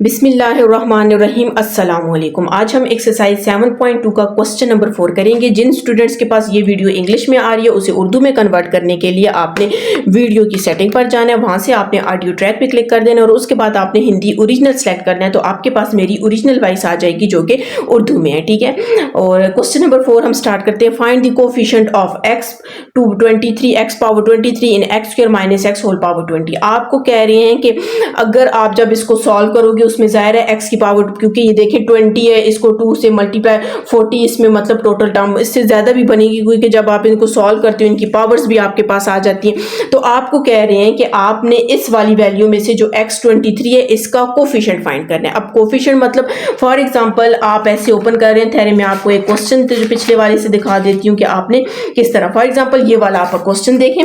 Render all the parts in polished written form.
बिस्मिल्लाहिर्रहमानिर्रहीम अस्सलाम वालेकुम। आज हम एक्सरसाइज 7.2 का क्वेश्चन नंबर 4 करेंगे। जिन स्टूडेंट्स के पास ये वीडियो इंग्लिश में आ रही है उसे उर्दू में कन्वर्ट करने के लिए आपने वीडियो की सेटिंग पर जाना है, वहां से आपने ऑडियो ट्रैक पे क्लिक कर देना और उसके बाद आपने हिंदी ओरिजिनल सेलेक्ट करना है, तो आपके पास मेरी ओरिजिनल वॉइस आ जाएगी जो कि उर्दू में है। ठीक है, और क्वेश्चन नंबर 4 हम स्टार्ट करते हैं। Find the coefficient of x to 23 x power 23 in x square minus x whole power 20। आपको कह रहे हैं कि अगर आप जब इसको सॉल्व करोगे उसमें जाहिर है x की पावर, क्योंकि ये देखें 20 है, इसको 2 से मल्टीप्लाई 40, इसमें मतलब टोटल टर्म इससे ज़्यादा भी बनेगी, क्योंकि जब आप इनको सॉल्व करते हो इनकी पावर्स भी आपके पास आ जाती हैं। तो आपको कह रहे हैं कि आपने इस वाली वैल्यू में से जो x 23 है इसका कोफिशिएंट फाइंड करना है। अब कोफिशिएंट मतलब फॉर एग्जांपल आप ऐसे ओपन कर रहे हैं थेरे में, आपको एक क्वेश्चन जो पिछले वाले से दिखा देती हूँ कि आपने किस तरह, फॉर एग्जांपल ये वाला आप क्वेश्चन देखें,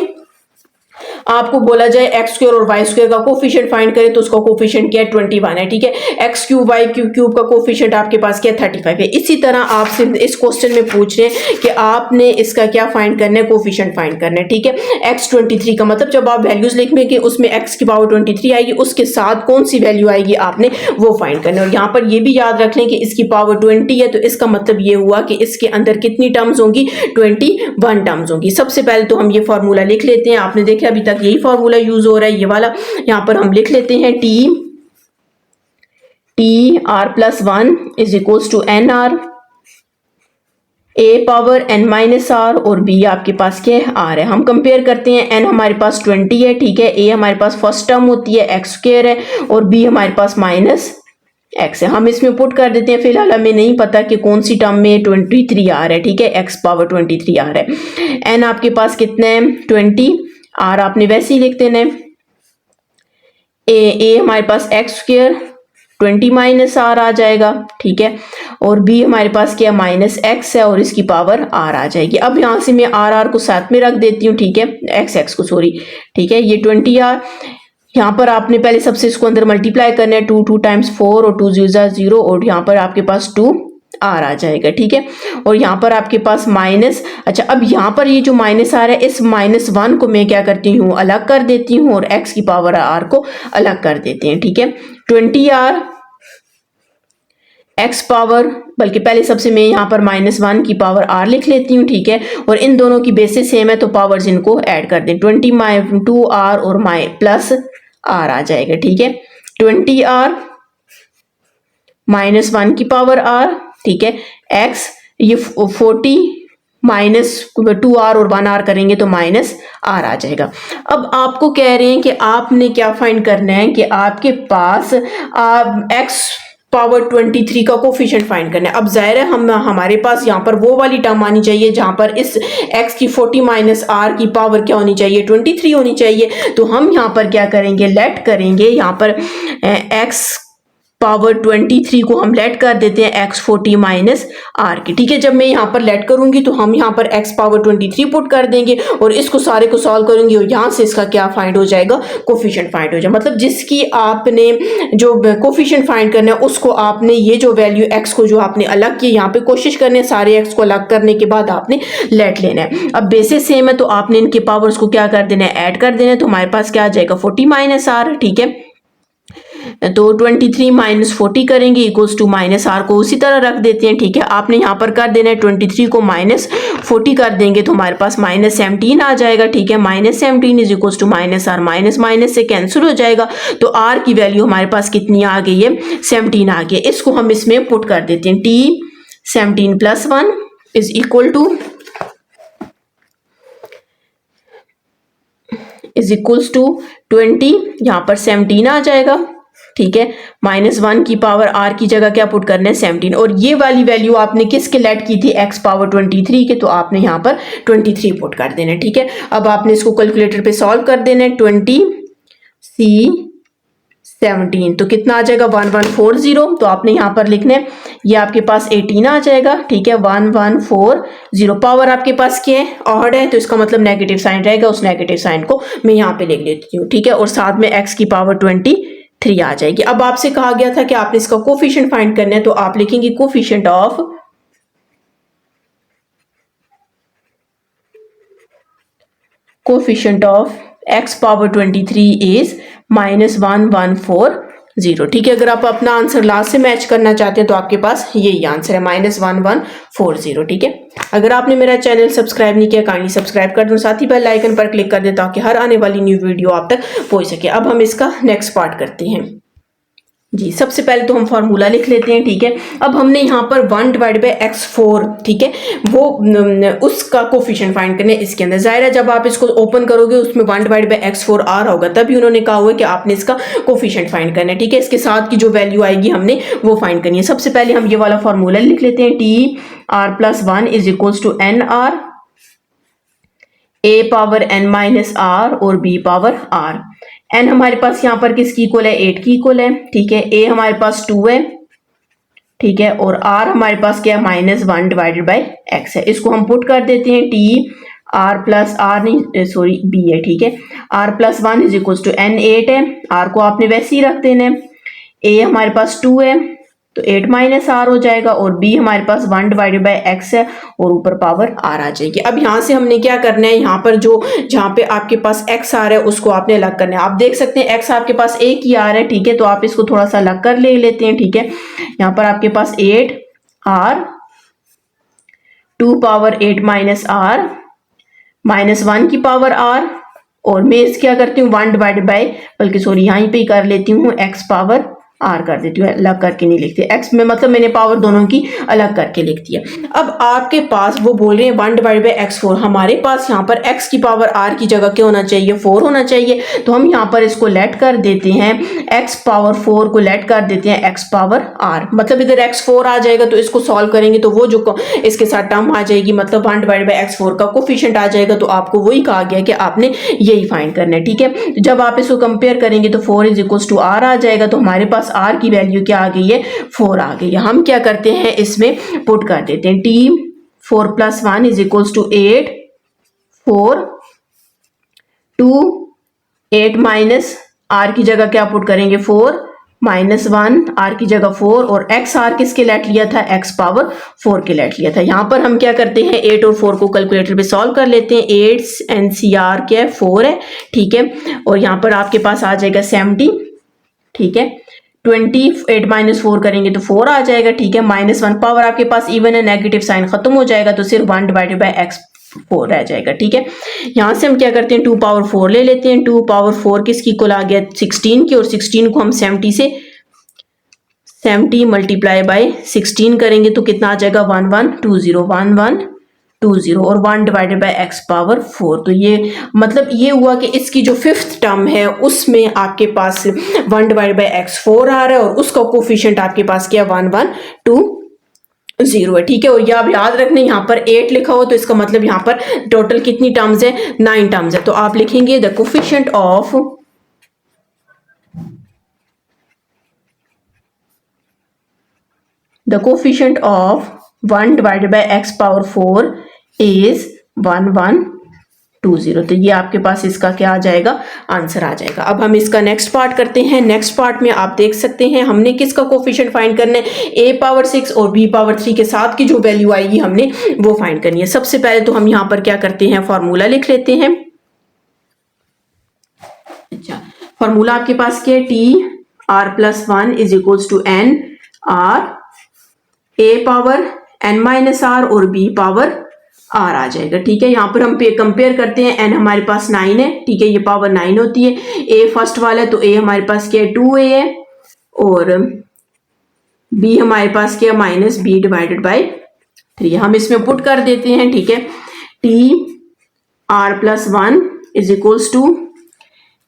आपको बोला जाए एक्स स्क्वायर और वाई स्क्वायर का कोफिशिएंट फाइंड करें, तो उसका कोफिशिएंट क्या है 21 है। ठीक है, एक्स क्यूब वाई क्यूब का कोफिशिएंट आपके पास क्या है 35 है। इसी तरह आपसे इस क्वेश्चन में पूछ रहे हैं कि आपने इसका क्या फाइंड करना है, कोफिशिएंट फाइंड करना है। ठीक है, एक्स 23 का मतलब जब आप वैल्यूज लिखेंगे कि उसमें एक्स की पावर 23 आएगी, उसके साथ कौन सी वैल्यू आएगी आपने वो फाइंड करना है। और यहाँ पर ये भी याद रख लें कि इसकी पावर 20 है, तो इसका मतलब ये हुआ कि इसके अंदर कितनी टर्म्स होंगी, 21 टर्म्स होंगी। सबसे पहले तो हम ये फॉर्मूला लिख लेते हैं। आपने देखा अभी तक यही फॉर्मूला यूज हो रहा है, ये वाला। यहां पर हम लिख लेते हैं T R plus 1 is equals to N R, A power N minus R और बी आपके पास क्या है आर है। हम कंपेयर करते हैं, एन हमारे पास 20 है, ठीक है, ए हमारे पास फर्स्ट टर्म होती है एक्स स्क्वायर है और बी हमारे पास माइनस एक्स है। हम इसमें पुट कर देते हैं, फिलहाल हमें नहीं पता कि कौन सी टर्म में 23 आ रहा है। ठीक है, एक्स पावर 23 आ रहा है। एन आपके पास कितना है 20, आर आपने वैसे ही लिख देना है। ए हमारे पास एक्स स्क्वायर 20 माइनस आर आ जाएगा, ठीक है, और बी हमारे पास क्या माइनस एक्स है और इसकी पावर आर आ जाएगी। अब यहां से मैं आर को साथ में रख देती हूँ, ठीक है, एक्स को सॉरी, ठीक है, ये 20 आर। यहाँ पर आपने पहले सबसे इसको अंदर मल्टीप्लाई करना है, 2 टाइम्स 4 और 2 0 और यहाँ पर आपके पास 2 आर आ जाएगा। ठीक है, और यहाँ पर आपके पास माइनस, अच्छा अब यहाँ पर ये जो माइनस आ रहा है इस -1 को मैं क्या करती हूँ अलग कर देती हूँ और x की पावर आर को अलग कर देते हैं। ठीक है, 20 आर x पावर, बल्कि पहले सबसे मैं यहाँ पर -1 की पावर r लिख लेती हूँ। ठीक है, और इन दोनों की बेसिस सेम है तो पावर्स इनको ऐड कर दें, 20 2 r और प्लस r आ जाएगा। ठीक है, 20 r -1 की पावर r, ठीक है, x ये 40 -2r और 1r करेंगे तो -r आ जाएगा। अब आपको कह रहे हैं कि आपने क्या फाइंड करना है कि आपके पास x पावर 23 का कोफिशिएंट फाइंड करना है। अब जाहिर है हमारे पास यहाँ पर वो वाली टर्म आनी चाहिए जहां पर इस x की 40 -r की पावर क्या होनी चाहिए 23 होनी चाहिए। तो हम यहाँ पर क्या करेंगे, लेट करेंगे, यहाँ पर x पावर 23 को हम लेट कर देते हैं x 40 -r की। ठीक है, जब मैं यहाँ पर लेट करूंगी तो हम यहाँ पर x पावर 23 पुट कर देंगे और इसको सारे को सॉल्व करेंगे और यहाँ से इसका क्या फाइंड हो जाएगा, कोफिशिएंट फाइंड हो जाएगा। मतलब जिसकी आपने जो कोफिशिएंट फाइंड करना है उसको आपने ये जो वैल्यू x को जो आपने अलग की, यहाँ पे कोशिश करनी है सारे x को अलग करने के बाद आपने लेट लेना है। अब बेसिस सेम है तो आपने इनके पावर्स को क्या कर देना है, ऐड कर देना है, तो हमारे पास क्या आ जाएगा 40 -r। ठीक है, तो 23 -40 करेंगे इक्वल्स टू -r को उसी तरह रख देते हैं। ठीक है, आपने यहाँ पर कर देना है 23 को -40 कर देंगे तो हमारे पास -17 आ जाएगा। ठीक है, -17 is equals to -r, minus से कैंसिल हो जाएगा तो r की वैल्यू हमारे पास कितनी आ गई है 17 आ गई है। इसको हम इसमें पुट कर देते हैं, t 17 + 1 इज इक्वल टू -20, यहाँ पर 17 आ जाएगा। ठीक है, -1 की पावर r की जगह क्या पुट करना है 17, और ये वाली वैल्यू आपने किसके लेट की थी x पावर 23 के, तो आपने यहाँ पर 23 पुट कर देना है। ठीक है, अब आपने इसको कैलकुलेटर पे सॉल्व कर देना है, 20 c 17 तो कितना आ जाएगा 1140, तो आपने यहाँ पर लिखना है ये आपके पास 18 आ जाएगा। ठीक है, 1140, पावर आपके पास क्या है ऑड है तो इसका मतलब नेगेटिव साइन रहेगा, उस नेगेटिव साइन को मैं यहाँ पे लिख लेती हूँ। ठीक है, और साथ में x की पावर 23 आ जाएगी। अब आपसे कहा गया था कि आपने इसका कोफिशिएंट फाइंड करना है, तो आप लिखेंगे coefficient of x power 23 is -114 0। ठीक है, अगर आप अपना आंसर लास्ट से मैच करना चाहते हैं तो आपके पास यही आंसर है -1140। ठीक है, अगर आपने मेरा चैनल सब्सक्राइब नहीं किया काइंडली सब्सक्राइब कर दो, साथ ही बेल आइकन पर क्लिक कर दे ताकि हर आने वाली न्यू वीडियो आप तक पहुंच सके। अब हम इसका नेक्स्ट पार्ट करते हैं जी। सबसे पहले तो हम फार्मूला लिख लेते हैं। ठीक है, अब हमने यहाँ पर 1/x4, ठीक है, वो उसका कोफिशिएंट फाइंड करना है इसके अंदर। जाहिर है जब आप इसको ओपन करोगे उसमें 1/x4 आ रहा होगा, तभी उन्होंने कहा हुआ है कि आपने इसका कोफिशिएंट फाइंड करना है। ठीक है, इसके साथ की जो वैल्यू आएगी हमने वो फाइंड करनी है। सबसे पहले हम ये वाला फार्मूला लिख लेते हैं, TR+1 = NR, A⁻n-R और B⁻R। n हमारे पास यहाँ पर किसकी इक्वल है, 8 की इक्वल है। ठीक है, a हमारे पास 2 है। ठीक है, और r हमारे पास क्या है, -1/x है। इसको हम पुट कर देते हैं, b है। ठीक है, R+1 = n 8 है, r को आपने वैसे ही रख देना है। a हमारे पास 2 है तो 8 - r हो जाएगा, और b हमारे पास 1/x है और ऊपर पावर r आ जाएगी। अब यहाँ से हमने क्या करना है, यहाँ पर जहाँ पे आपके पास x आ रहा है उसको आपने अलग करना है। आप देख सकते हैं x आपके पास एक ही आ रहा है। ठीक है, तो आप इसको थोड़ा सा अलग कर ले लेते हैं। ठीक है, यहाँ पर आपके पास 8r 2 पावर 8 - r -1 की पावर r, और मैं इस क्या करती हूँ 1/, यहीं पे ही कर लेती हूँ, x पावर r कर देती हूँ, अलग करके नहीं लिखती। x में मतलब मैंने पावर दोनों की अलग करके लिख दिया। अब आपके पास वो बोल रहे हैं 1/x4, हमारे पास यहाँ पर x की पावर r की जगह क्या होना चाहिए, 4 होना चाहिए। तो हम यहाँ पर इसको लेट कर देते हैं, x पावर 4 को लेट कर देते हैं x पावर r, मतलब इधर x4 आ जाएगा। तो इसको सॉल्व करेंगे तो वो जो इसके साथ टर्म आ जाएगी, मतलब 1/x4 का कोफिशिएंट आ जाएगा। तो आपको वही कहा गया कि आपने यही फाइंड करना है। ठीक है, जब आप इसको कंपेयर करेंगे तो 4 = r आ जाएगा। तो हमारे पास r की वैल्यू क्या आ गई है, 4 आ गई है। हम क्या करते हैं, इसमें पुट कर देते हैं, T4+1 = 8, 4 2 8 r की जगह क्या पुट करेंगे, 4 -1 r की जगह 4, और x r किसके लेट लिया था, x पावर 4 के लेट लिया था। यहाँ पर हम क्या करते हैं, 8 और 4 को कैलकुलेटर पे सॉल्व कर लेते हैं। 8 NCR क्या है, 4 है। ठीक है, और यहाँ पर आपके पास आ जाएगा 70। ठीक है, 28 - 4 करेंगे तो 4 आ जाएगा। ठीक है, -1 पावर आपके पास इवन है, नेगेटिव साइन खत्म हो जाएगा तो सिर्फ 1/x4 रह जाएगा। ठीक है, यहाँ से हम क्या करते हैं, 2 पावर 4 ले लेते हैं। 2 पावर 4 किसकी इक्वल आ गया, 16 की, और 16 को हम 70 से 70 × 16 करेंगे तो कितना आ जाएगा, 1120 और 1/x4। तो ये मतलब ये हुआ कि इसकी जो 5th टर्म है उसमें आपके पास 1/x4 आ रहा है, और उसका कोफिशिएंट आपके पास क्या 1120 है। ठीक है, और ये आप याद रखना, यहाँ पर 8 लिखा हो तो इसका मतलब यहाँ पर टोटल कितनी टर्म्स है, 9 टर्म्स है। तो आप लिखेंगे the coefficient of The coefficient of 1/x4 is 1120। तो ये आपके पास इसका क्या आ जाएगा, आंसर आ जाएगा। अब हम इसका नेक्स्ट पार्ट करते हैं। नेक्स्ट पार्ट में आप देख सकते हैं हमने किसका कोफिशिएंट फाइंड करना है, a⁻6 और b⁻3 के साथ की जो वैल्यू आएगी हमने वो फाइंड करनी है। सबसे पहले तो हम यहाँ पर क्या करते हैं, फॉर्मूला लिख लेते हैं। अच्छा, फॉर्मूला आपके पास क्या है, TR+1 = NR, A⁻n-R और B⁻R आ जाएगा। ठीक है, यहाँ पर हम कंपेयर करते हैं, n हमारे पास 9 है। ठीक है, ये पावर 9 होती है। a फर्स्ट वाला है तो a हमारे पास क्या है, 2a है, और b हमारे पास क्या है, -b/3। हम इसमें पुट कर देते हैं। ठीक है, TR+1 =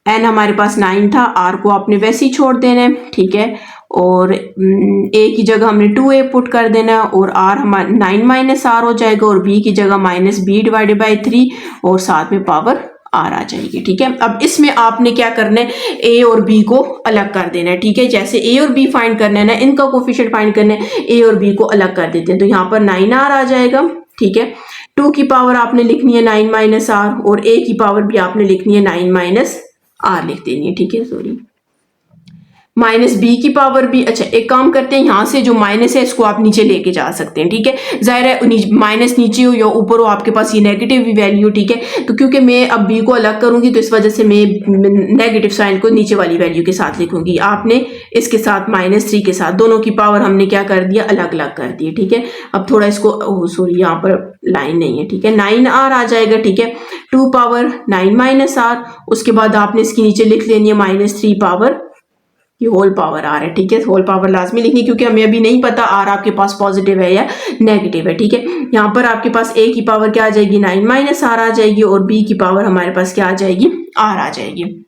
n हमारे पास 9 था, r को आपने वैसे ही छोड़ देना है। ठीक है, और a की जगह हमने 2a पुट कर देना, और r हमारा 9 - r हो जाएगा, और b की जगह -b/3, और साथ में पावर r आ जाएगी। ठीक है, अब इसमें आपने क्या करना है, a और b को अलग कर देना है। ठीक है, जैसे a और b फाइंड करना है ना, इनका कोफिशिएंट फाइंड करना है, a और b को अलग कर देते हैं। तो यहाँ पर 9r आ जाएगा। ठीक है, 2 की पावर आपने लिखनी है 9 - r, और a की पावर भी आपने लिखनी है 9 - r लिख देनी है। ठीक है, सॉरी, माइनस बी की पावर भी। अच्छा एक काम करते हैं, यहाँ से जो माइनस है इसको आप नीचे लेके जा सकते हैं, ठीक है। जाहिर है माइनस नीचे हो या ऊपर हो आपके पास ये नेगेटिव भी वैल्यू, ठीक है। तो क्योंकि मैं अब बी को अलग करूंगी तो इस वजह से मैं नेगेटिव साइन को नीचे वाली वैल्यू के साथ लिखूंगी, आपने इसके साथ -3 के साथ, दोनों की पावर हमने क्या कर दिया, अलग अलग कर दी, ठीक है। अब थोड़ा इसको सॉरी यहाँ पर लाइन नहीं है, ठीक है, 9r आ जाएगा, ठीक है। 2 पावर 9 - r, उसके बाद आपने इसकी नीचे लिख लेनी है -3 पावर, ये होल पावर आर है, ठीक है। होल पावर लाजमी लिखनी क्योंकि हमें अभी नहीं पता आर आपके पास पॉजिटिव है या नेगेटिव है, ठीक है। यहाँ पर आपके पास ए की पावर क्या आ जाएगी, 9 - r आ जाएगी, और बी की पावर हमारे पास क्या आ जाएगी, आर आ जाएगी।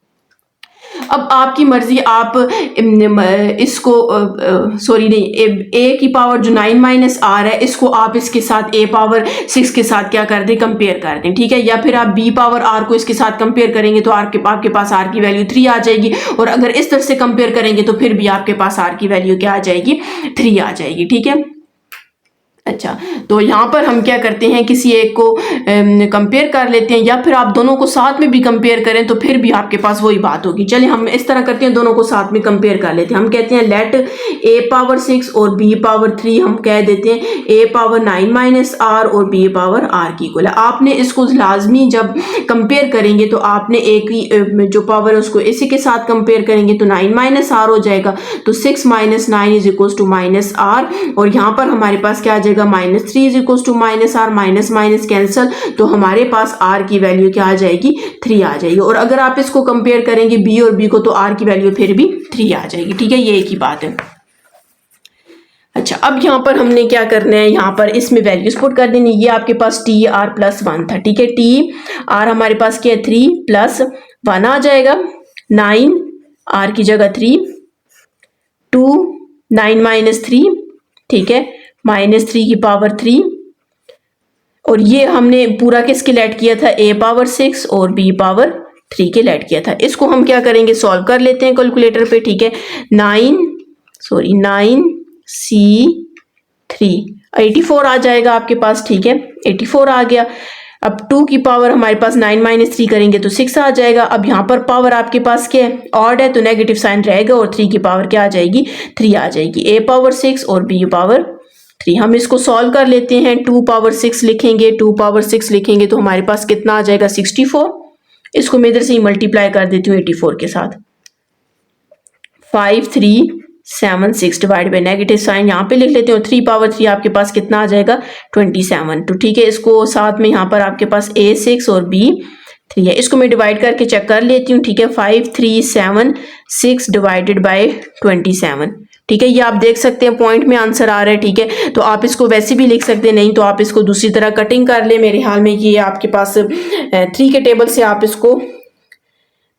अब आपकी मर्जी, आप इसको सॉरी नहीं, ए की पावर जो 9 - r है इसको आप इसके साथ ए पावर 6 के साथ क्या कर दें, कंपेयर कर दें, ठीक है। या फिर आप बी पावर r को इसके साथ कंपेयर करेंगे तो आपके पास r की वैल्यू 3 आ जाएगी, और अगर इस तरह से कंपेयर करेंगे तो फिर भी आपके पास r की वैल्यू क्या आ जाएगी, 3 आ जाएगी, ठीक है। अच्छा तो यहाँ पर हम क्या करते हैं, किसी एक को कंपेयर कर लेते हैं, या फिर आप दोनों को साथ में भी कंपेयर करें तो फिर भी आपके पास वही बात होगी। चलिए हम इस तरह करते हैं, दोनों को साथ में कंपेयर कर लेते हैं। हम कहते हैं लेट a पावर 6 और b पावर 3, हम कह देते हैं a पावर 9 - r और b पावर r की इक्वल है। आपने इसको लाजमी जब कंपेयर करेंगे तो आपने एक ही जो पावर है उसको इसी के साथ कंपेयर करेंगे तो 9 - r हो जाएगा, तो 6 - 9 इज इक्वल टू -r, और यहाँ पर हमारे पास क्या आ जाएगा, -3 is equal to -r, minus minus cancel, तो हमारे पास r की वैल्यू क्या आ जाएगी, 3 आ जाएगी। और अगर आप इसको कंपेयर करेंगे b और b को तो r की वैल्यू फिर भी 3 आ जाएगी, ठीक है, ये एक ही बात है। अच्छा अब यहाँ पर हमने क्या करना है, यहाँ पर इसमें वैल्यूज पुट कर देनी। ये आपके पास t r + 1 था, ठीक है, t r हमारे पास क्या है, 3 + 1 आ जाएगा, 9 r की जगह 3, 2 9 - 3, ठीक है, -3 की पावर 3, और ये हमने पूरा किसके लेट किया था, a पावर 6 और b पावर 3 के लेट किया था। इसको हम क्या करेंगे, सॉल्व कर लेते हैं कैलकुलेटर पे, ठीक है। 9c3 84 आ जाएगा आपके पास, ठीक है, 84 आ गया। अब 2 की पावर हमारे पास 9 - 3 करेंगे तो 6 आ जाएगा। अब यहाँ पर पावर आपके पास क्या है, ऑड है, तो नेगेटिव साइन रहेगा, और 3 की पावर क्या आ जाएगी, 3 आ जाएगी। a पावर 6 और b पावर 3, हम इसको सॉल्व कर लेते हैं। 2 पावर 6 लिखेंगे, 2 पावर 6 लिखेंगे तो हमारे पास कितना आ जाएगा, 64। इसको मैं इधर से ही मल्टीप्लाई कर देती हूँ 84 के साथ। 5 3 7 6 डिवाइड बाई नेगेटिव साइन यहाँ पे लिख लेते हो। 3 पावर 3 आपके पास कितना आ जाएगा, 27। तो ठीक है, इसको साथ में यहाँ पर आपके पास a 6 और b 3 है, इसको मैं डिवाइड करके चेक कर लेती हूँ, ठीक है। 5 3 7 6 डिवाइडेड बाई 27, ठीक है, ये आप देख सकते हैं पॉइंट में आंसर आ रहा है, ठीक है। तो आप इसको वैसे भी लिख सकते हैं, नहीं तो आप इसको दूसरी तरह कटिंग कर ले। मेरे ख्याल में ये आपके पास 3 के टेबल से आप इसको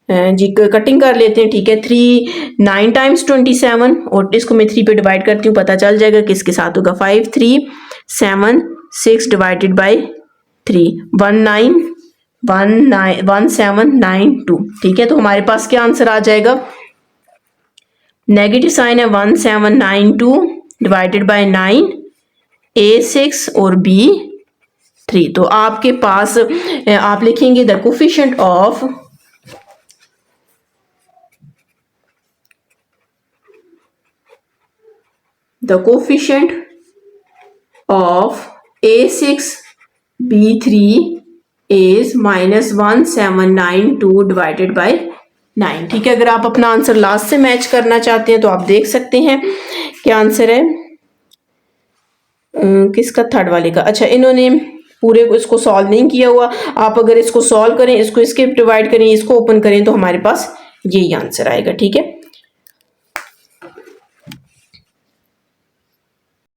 जी कटिंग कर लेते हैं, ठीक है। 3 9 टाइम्स 27, और इसको मैं 3 पे डिवाइड करती हूँ, पता चल जाएगा किसके साथ होगा। 5 3 7 6 डिवाइडेड बाई 3 1792, ठीक है। तो हमारे पास क्या आंसर आ जाएगा, नेगेटिव साइन है 1792 डिवाइडेड बाय 9, a6 और b3। तो आपके पास आप लिखेंगे the coefficient of a6 b3 is -1792 divided by 9, ठीक है। अगर आप अपना आंसर लास्ट से मैच करना चाहते हैं तो आप देख सकते हैं क्या आंसर है, किसका, थर्ड वाले का। अच्छा, इन्होंने पूरे को इसको सॉल्व नहीं किया हुआ, आप अगर इसको सॉल्व करें, इसको इसके डिवाइड करें, इसको ओपन करें तो हमारे पास यही आंसर आएगा, ठीक है।